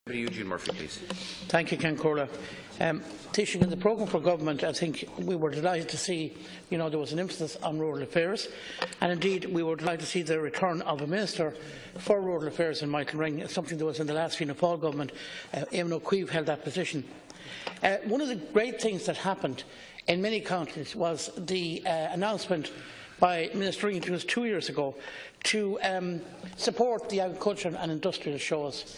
Eugene Murphy, please. Thank you, Ken Corla. Taoiseach, in the programme for government, I think we were delighted to see there was an emphasis on rural affairs, and indeed we were delighted to see the return of a Minister for Rural Affairs in Michael Ring, something that was in the last Fianna Fáil government. Eamon O'Keefe held that position. One of the great things that happened in many counties was the announcement by Minister Ring, it was 2 years ago, to support the agricultural and industrial shows.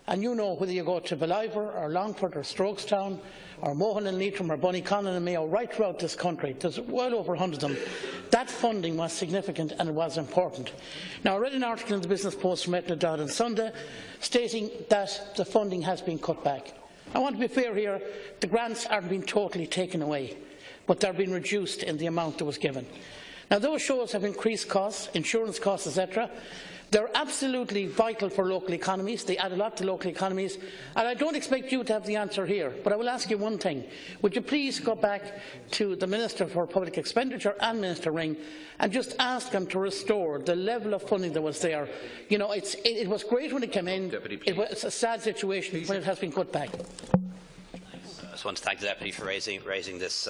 And whether you go to Ballivor or Longford or Strokestown or Mohan and Leitrim or Bunnyconnon and Mayo, right throughout this country, there's well over 100 of them, that funding was significant and it was important. Now, I read an article in the Business Post from Etna Dodd on Sunday stating that the funding has been cut back. I want to be fair here, the grants aren't being totally taken away, but they're being reduced in the amount that was given. Now, those shows have increased costs, insurance costs, etc. They're absolutely vital for local economies. They add a lot to local economies. And I don't expect you to have the answer here, but I will ask you one thing. Would you please go back to the Minister for Public Expenditure and Minister Ring and just ask them to restore the level of funding that was there? It was great when it came in. Deputy, it was a sad situation when it has been cut back. I just want to thank the Deputy for raising this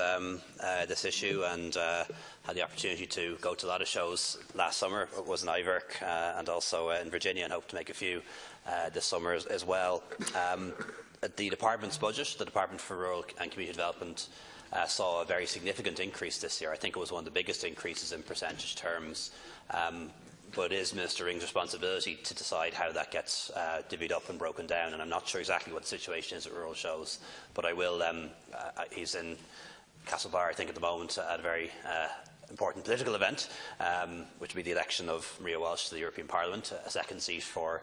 issue, and had the opportunity to go to a lot of shows last summer. It was in Iverk and also in Virginia, and hope to make a few this summer as well. The Department's budget, the Department for Rural and Community Development, saw a very significant increase this year. I think it was one of the biggest increases in percentage terms. But it is Minister Ring's responsibility to decide how that gets divvied up and broken down, and I'm not sure exactly what the situation is at rural shows, but I will. He's in Castlebar, I think, at the moment at a very important political event, which will be the election of Maria Walsh to the European Parliament, a second seat for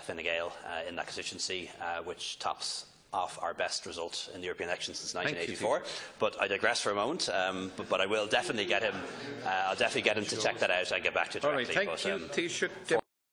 Fine Gael in that constituency, which tops off our best result in the European elections since 1984. But I digress for a moment. But I will definitely get him. I'll definitely get him to check that out and get back to it directly. All right, thank you, Taoiseach.